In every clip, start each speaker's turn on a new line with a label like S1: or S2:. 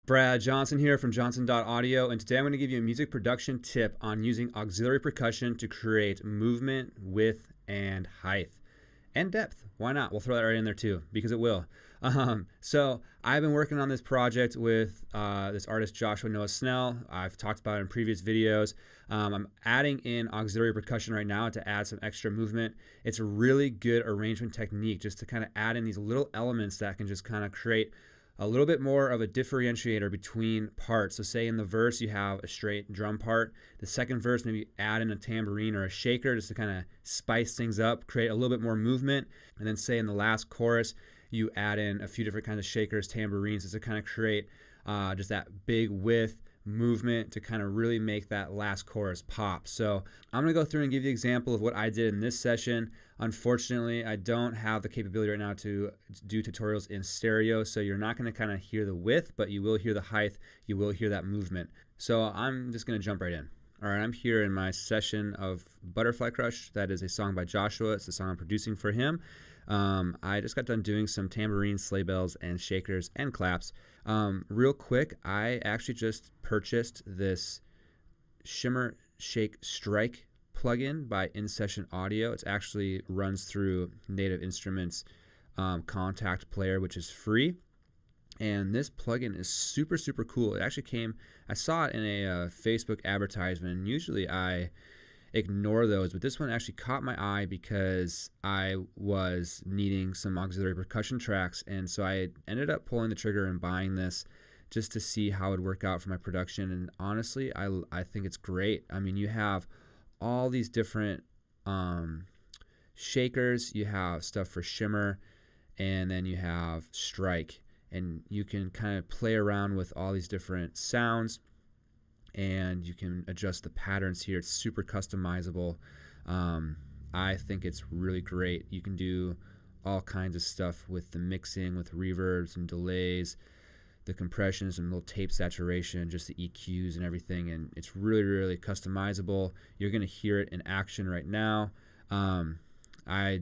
S1: Brad Johnson here from johnson.audio, and today I'm going to give you a music production tip on using auxiliary percussion to create movement, width, and height. And depth. Why not? We'll throw that right in there too, because it will. So I've been working on this project with this artist Joshua Noah Snell. I've talked about it in previous videos. I'm adding in auxiliary percussion right now to add some extra movement. It's a really good arrangement technique just to kind of add in these little elements that can just kind of create a little bit more of a differentiator between parts. So say in the verse you have a straight drum part. The second verse, maybe add in a tambourine or a shaker just to kind of spice things up, create a little bit more movement. And then say in the last chorus, you add in a few different kinds of shakers, tambourines, just to kind of create just that big width movement to kind of really make that last chorus pop. So I'm going to go through and give you an example of what I did in this session. Unfortunately, I don't have the capability right now to do tutorials in stereo, so you're not going to kind of hear the width, but you will hear the height, you will hear that movement. So I'm just going to jump right in. All right, I'm here in my session of Butterfly Crush. That is a song by Joshua. It's the song I'm producing for him. I just got done doing some tambourines, sleigh bells, and shakers and claps. Real quick, I actually just purchased this Shimmer Shake Strike plugin by johnson.audio. It actually runs through Native Instruments Contact Player, which is free. And this plugin is super, super cool. It actually came, I saw it in a Facebook advertisement, and usually I ignore those, but this one actually caught my eye because I was needing some auxiliary percussion tracks, and so I ended up pulling the trigger and buying this just to see how it would work out for my production. And honestly, I think it's great. I mean, you have all these different shakers, you have stuff for Shimmer, and then you have Strike, and you can kind of play around with all these different sounds, and you can adjust the patterns here. It's super customizable. I think it's really great. You can do all kinds of stuff with the mixing, with reverbs and delays, the compressions and little tape saturation, just the EQs and everything, and it's really, really customizable. You're going to hear it in action right now. I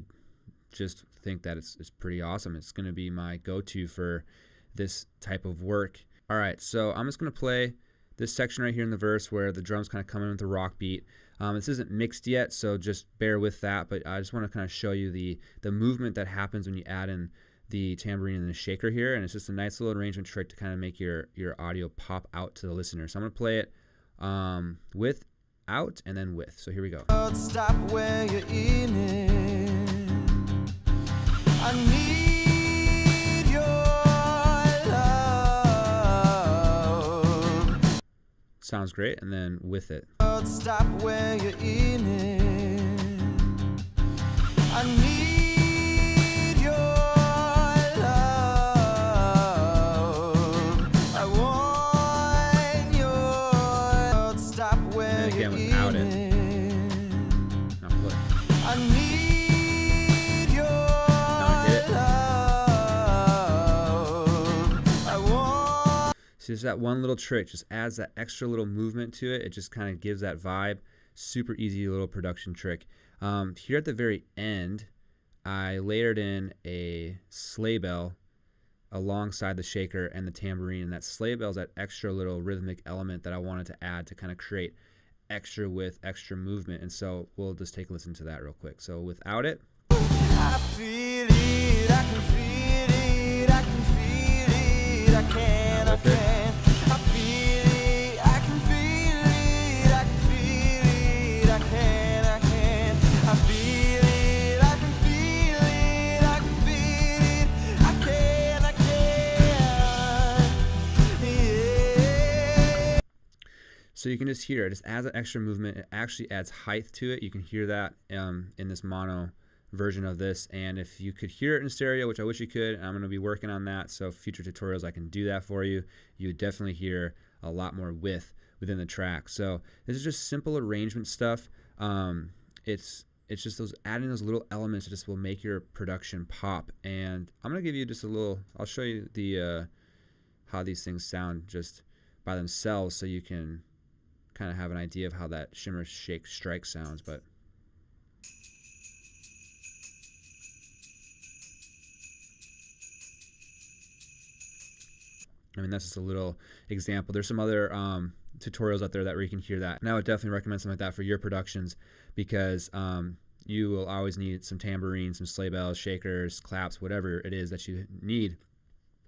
S1: just think that it's pretty awesome. It's going to be my go-to for this type of work. All right, so I'm just going to play this section right here in the verse where the drums kind of come in with a rock beat. This isn't mixed yet, so just bear with that, but I just want to kind of show you the movement that happens when you add in the tambourine and the shaker here, and it's just a nice little arrangement trick to kind of make your audio pop out to the listener. So I'm going to play it with, out, and then with. So here we go.
S2: Stop where you're in. I need your love.
S1: Sounds great, and then with it.
S2: Stop where you're in. I need your love. I want your stop where
S1: And then again
S2: you're
S1: without it. Now play.
S2: I need your
S1: hit it.
S2: love. I want.
S1: So just that one little trick just adds that extra little movement to it. It just kind of gives that vibe. Super easy little production trick. Here at the very end, I layered in a sleigh bell alongside the shaker and the tambourine, and that sleigh bell is that extra little rhythmic element that I wanted to add to kind of create extra width, extra movement. And so we'll just take a listen to that real quick. So without it.
S2: I feel it, I can feel it, I can feel it, I can, I can. I feel it, I can feel it, I can feel it, I can, I can. I feel it, I can feel it, I can feel it, I can, yeah.
S1: So you can just hear it just adds that extra movement. It actually adds height to it. You can hear that in this mono version of this, and if you could hear it in stereo, which I wish you could, and I'm going to be working on that, so future tutorials I can do that for you, you would definitely hear a lot more width within the track. So this is just simple arrangement stuff. It's just those adding those little elements that just will make your production pop. And I'm going to give you just a little, I'll show you the how these things sound just by themselves, so you can kind of have an idea of how that Shimmer Shake Strike sounds. But I mean, that's just a little example. There's some other tutorials out there that where you can hear that. And I would definitely recommend something like that for your productions, because you will always need some tambourines, some sleigh bells, shakers, claps, whatever it is that you need.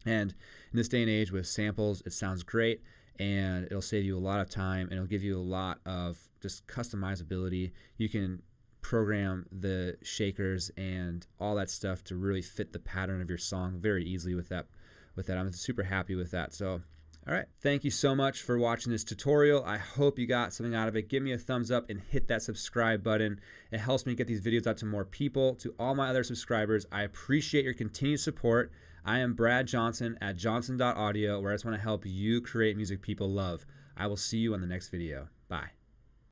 S1: And in this day and age with samples, it sounds great, and it'll save you a lot of time, and it'll give you a lot of just customizability. You can program the shakers and all that stuff to really fit the pattern of your song very easily with that. I'm super happy with that. So, all right. Thank you so much for watching this tutorial. I hope you got something out of it. Give me a thumbs up and hit that subscribe button. It helps me get these videos out to more people. To all my other subscribers, I appreciate your continued support. I am Brad Johnson at johnson.audio, where I just want to help you create music people love. I will see you on the next video. Bye.